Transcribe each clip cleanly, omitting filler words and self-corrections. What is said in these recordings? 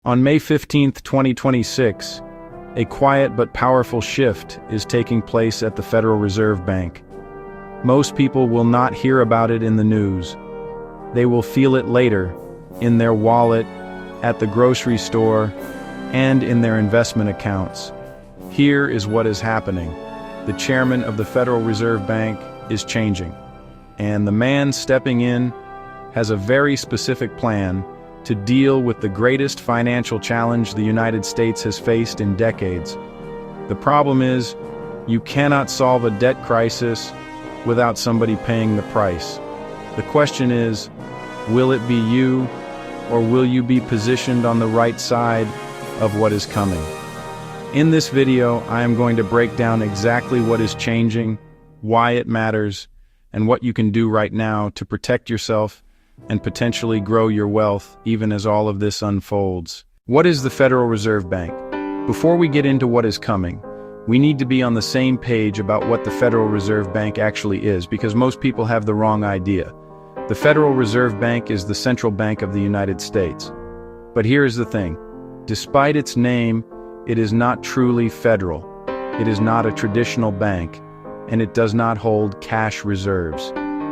On May 15, 2026, a quiet but powerful shift is taking place at the Federal Reserve Bank. Most people will not hear about it in the news. They will feel it later, in their wallet, at the grocery store, and in their investment accounts. Here is what is happening. The chairman of the Federal Reserve Bank is changing, and the man stepping in has a very specific plan to deal with the greatest financial challenge the United States has faced in decades. The problem is, you cannot solve a debt crisis without somebody paying the price. The question is, will it be you, or will you be positioned on the right side of what is coming? In this video, I am going to break down exactly what is changing, why it matters, and what you can do right now to protect yourself and potentially grow your wealth even as all of this unfolds. What is the Federal Reserve Bank? Before we get into what is coming, we need to be on the same page about what the Federal Reserve Bank actually is, because most people have the wrong idea. The Federal Reserve Bank is the central bank of the United States. But here is the thing. Despite its name, it is not truly federal. It is not a traditional bank, and it does not hold cash reserves.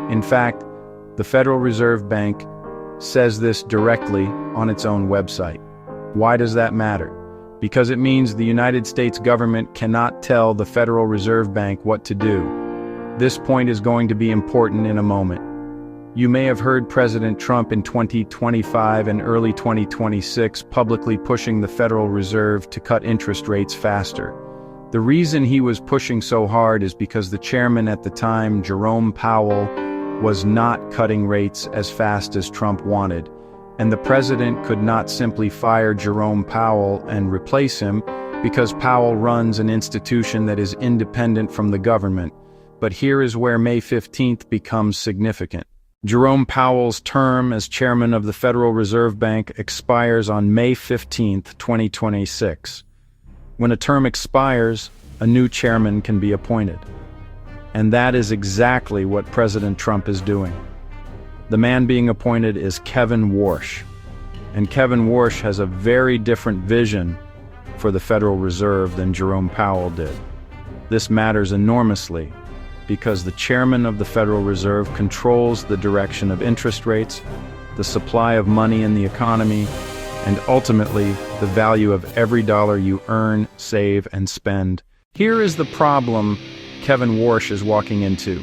In fact, the Federal Reserve Bank says this directly on its own website. Why does that matter? Because it means the United States government cannot tell the Federal Reserve Bank what to do. This point is going to be important in a moment. You may have heard President Trump in 2025 and early 2026 publicly pushing the Federal Reserve to cut interest rates faster. The reason he was pushing so hard is because the chairman at the time, Jerome Powell, was not cutting rates as fast as Trump wanted, and the president could not simply fire Jerome Powell and replace him because Powell runs an institution that is independent from the government. But here is where May 15th becomes significant. Jerome Powell's term as chairman of the Federal Reserve Bank expires on May 15th, 2026. When a term expires, a new chairman can be appointed. And that is exactly what President Trump is doing. The man being appointed is Kevin Warsh. And Kevin Warsh has a very different vision for the Federal Reserve than Jerome Powell did. This matters enormously because the chairman of the Federal Reserve controls the direction of interest rates, the supply of money in the economy, and ultimately the value of every dollar you earn, save, and spend. Here is the problem Kevin Warsh is walking into.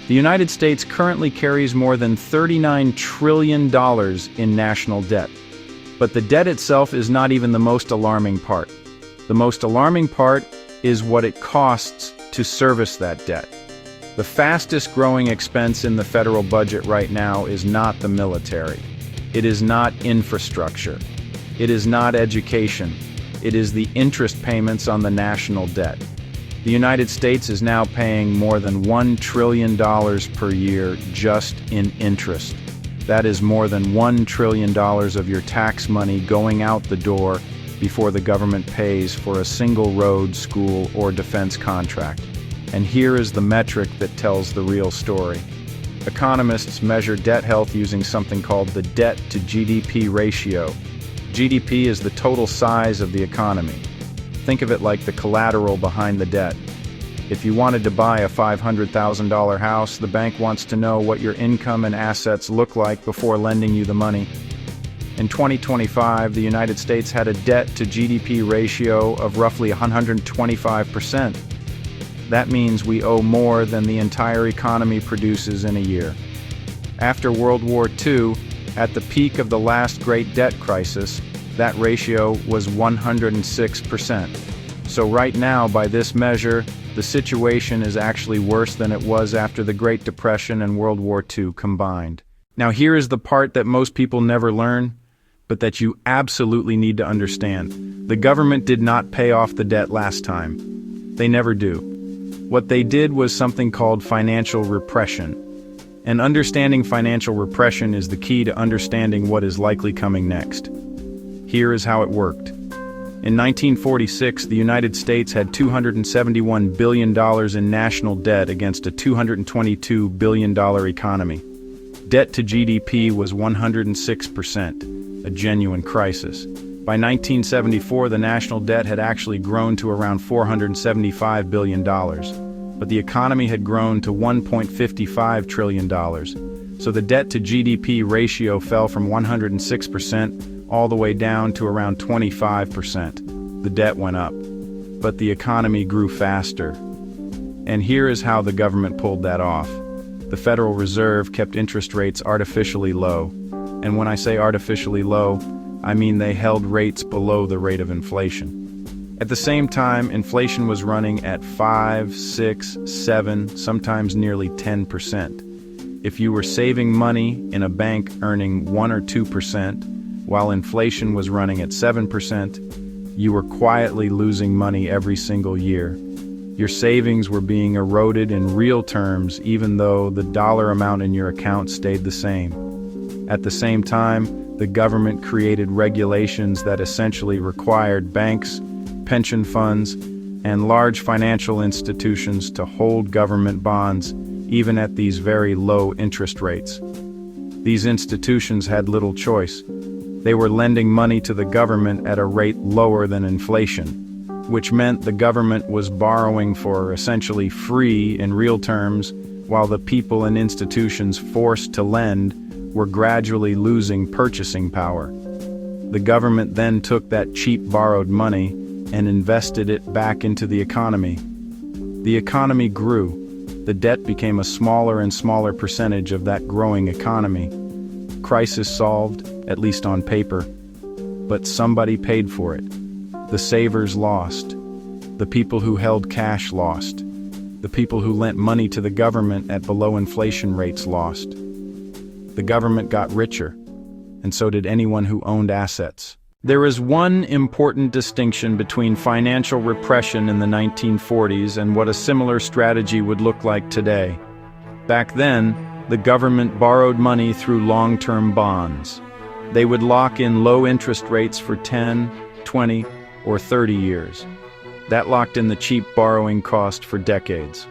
The United States currently carries more than $39 trillion in national debt. But the debt itself is not even the most alarming part. The most alarming part is what it costs to service that debt. The fastest growing expense in the federal budget right now is not the military. It is not infrastructure. It is not education. It is the interest payments on the national debt. The United States is now paying more than $1 trillion per year just in interest. That is more than $1 trillion of your tax money going out the door before the government pays for a single road, school, or defense contract. And here is the metric that tells the real story. Economists measure debt health using something called the debt to GDP ratio. GDP is the total size of the economy. Think of it like the collateral behind the debt. If you wanted to buy a $500,000 house, the bank wants to know what your income and assets look like before lending you the money. In 2025, the United States had a debt to GDP ratio of roughly 125%. That means we owe more than the entire economy produces in a year. After World War II, at the peak of the last great debt crisis, that ratio was 106%. So right now, by this measure, the situation is actually worse than it was after the Great Depression and World War II combined. Now here is the part that most people never learn, but that you absolutely need to understand. The government did not pay off the debt last time. They never do. What they did was something called financial repression. And understanding financial repression is the key to understanding what is likely coming next. Here is how it worked. In 1946, the United States had $271 billion in national debt against a $222 billion economy. Debt to GDP was 106%, a genuine crisis. By 1974, the national debt had actually grown to around $475 billion, but the economy had grown to $1.55 trillion. So the debt to GDP ratio fell from 106% all the way down to around 25%. The debt went up, but the economy grew faster. And here is how the government pulled that off. The Federal Reserve kept interest rates artificially low. And when I say artificially low, I mean they held rates below the rate of inflation. At the same time, inflation was running at 5, 6, 7, sometimes nearly 10%. If you were saving money in a bank earning 1 or 2%, while inflation was running at 7%, you were quietly losing money every single year. Your savings were being eroded in real terms, even though the dollar amount in your account stayed the same. At the same time, the government created regulations that essentially required banks, pension funds, and large financial institutions to hold government bonds, even at these very low interest rates. These institutions had little choice. They were lending money to the government at a rate lower than inflation, which meant the government was borrowing for essentially free in real terms, while the people and institutions forced to lend were gradually losing purchasing power. The government then took that cheap borrowed money and invested it back into the economy. The economy grew. The debt became a smaller and smaller percentage of that growing economy. Crisis solved, at least on paper. But somebody paid for it. The savers lost. The people who held cash lost. The people who lent money to the government at below inflation rates lost. The government got richer, and so did anyone who owned assets. There is one important distinction between financial repression in the 1940s and what a similar strategy would look like today. Back then, the government borrowed money through long-term bonds. They would lock in low interest rates for 10, 20, or 30 years. That locked in the cheap borrowing cost for decades.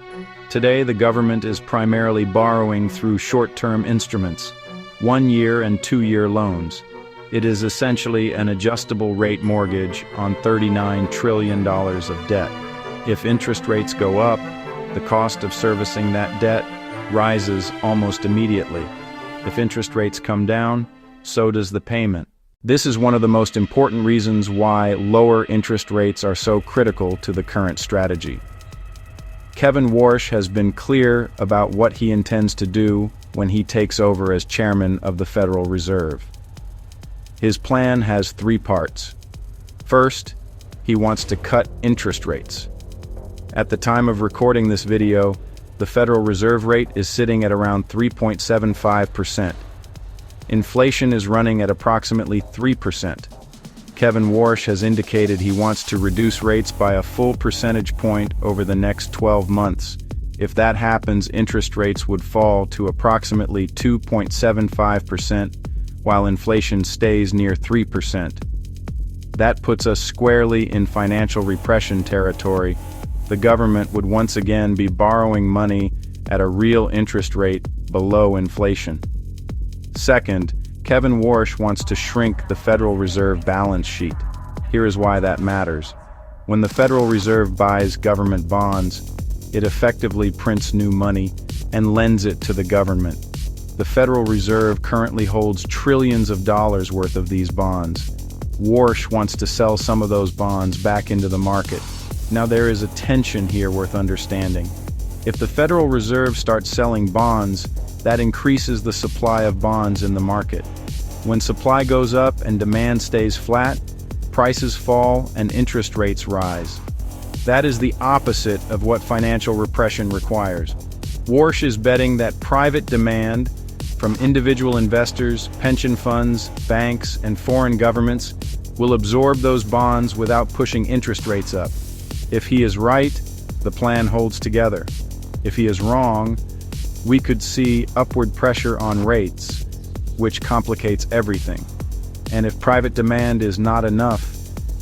Today, the government is primarily borrowing through short-term instruments, 1-year and 2-year loans. It is essentially an adjustable rate mortgage on $39 trillion of debt. If interest rates go up, the cost of servicing that debt rises almost immediately. If interest rates come down, so does the payment. This is one of the most important reasons why lower interest rates are so critical to the current strategy. Kevin Warsh has been clear about what he intends to do when he takes over as chairman of the Federal Reserve. His plan has 3 parts. First, he wants to cut interest rates. At the time of recording this video, the Federal Reserve rate is sitting at around 3.75%. Inflation is running at approximately 3%. Kevin Warsh has indicated he wants to reduce rates by a full percentage point over the next 12 months. If that happens, interest rates would fall to approximately 2.75%, while inflation stays near 3%. That puts us squarely in financial repression territory. The government would once again be borrowing money at a real interest rate below inflation. Second, Kevin Warsh wants to shrink the Federal Reserve balance sheet. Here is why that matters. When the Federal Reserve buys government bonds, it effectively prints new money and lends it to the government. The Federal Reserve currently holds trillions of dollars worth of these bonds. Warsh wants to sell some of those bonds back into the market. Now there is a tension here worth understanding. If the Federal Reserve starts selling bonds, that increases the supply of bonds in the market. When supply goes up and demand stays flat, prices fall and interest rates rise. That is the opposite of what financial repression requires. Warsh is betting that private demand from individual investors, pension funds, banks, and foreign governments will absorb those bonds without pushing interest rates up. If he is right, the plan holds together. If he is wrong, we could see upward pressure on rates, which complicates everything. And if private demand is not enough,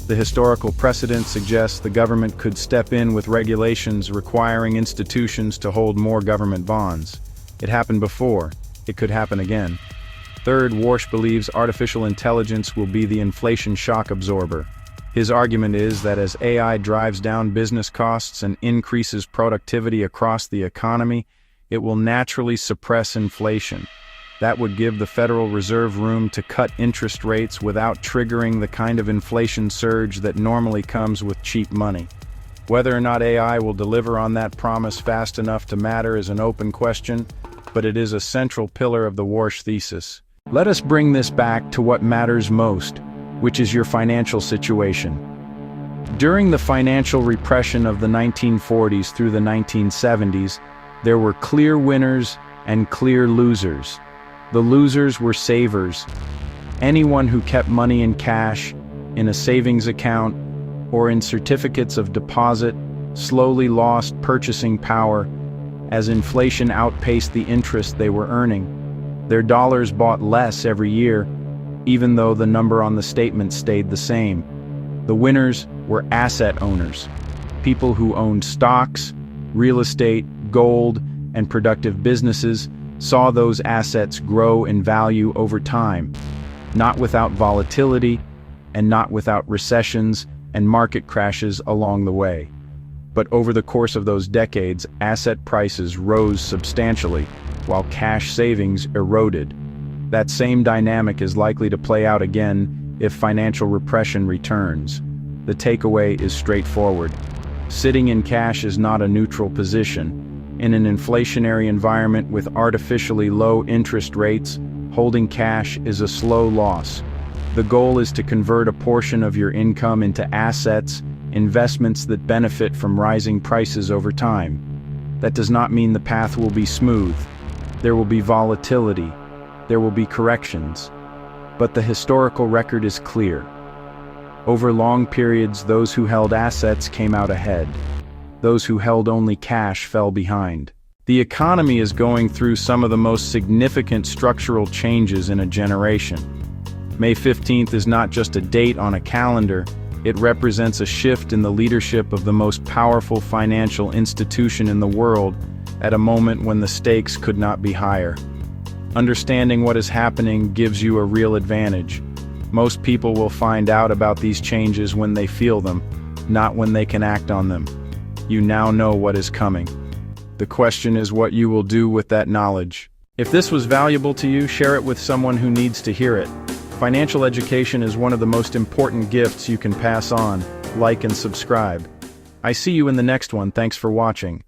the historical precedent suggests the government could step in with regulations requiring institutions to hold more government bonds. It happened before. It could happen again. Third, Warsh believes artificial intelligence will be the inflation shock absorber. His argument is that as AI drives down business costs and increases productivity across the economy, it will naturally suppress inflation. That would give the Federal Reserve room to cut interest rates without triggering the kind of inflation surge that normally comes with cheap money. Whether or not AI will deliver on that promise fast enough to matter is an open question, but it is a central pillar of the Warsh thesis. Let us bring this back to what matters most, which is your financial situation. During the financial repression of the 1940s through the 1970s, there were clear winners and clear losers. The losers were savers. Anyone who kept money in cash, in a savings account, or in certificates of deposit slowly lost purchasing power as inflation outpaced the interest they were earning. Their dollars bought less every year, even though the number on the statement stayed the same. The winners were asset owners, people who owned stocks, real estate, gold, and productive businesses, saw those assets grow in value over time, not without volatility and not without recessions and market crashes along the way. But over the course of those decades, asset prices rose substantially, while cash savings eroded. That same dynamic is likely to play out again if financial repression returns. The takeaway is straightforward. Sitting in cash is not a neutral position. In an inflationary environment with artificially low interest rates, holding cash is a slow loss. The goal is to convert a portion of your income into assets, investments that benefit from rising prices over time. That does not mean the path will be smooth. There will be volatility. There will be corrections. But the historical record is clear. Over long periods, those who held assets came out ahead. Those who held only cash fell behind. The economy is going through some of the most significant structural changes in a generation. May 15th is not just a date on a calendar, it represents a shift in the leadership of the most powerful financial institution in the world at a moment when the stakes could not be higher. Understanding what is happening gives you a real advantage. Most people will find out about these changes when they feel them, not when they can act on them. You now know what is coming. The question is what you will do with that knowledge. If this was valuable to you, share it with someone who needs to hear it. Financial education is one of the most important gifts you can pass on. Like and subscribe. I see you in the next one. Thanks for watching.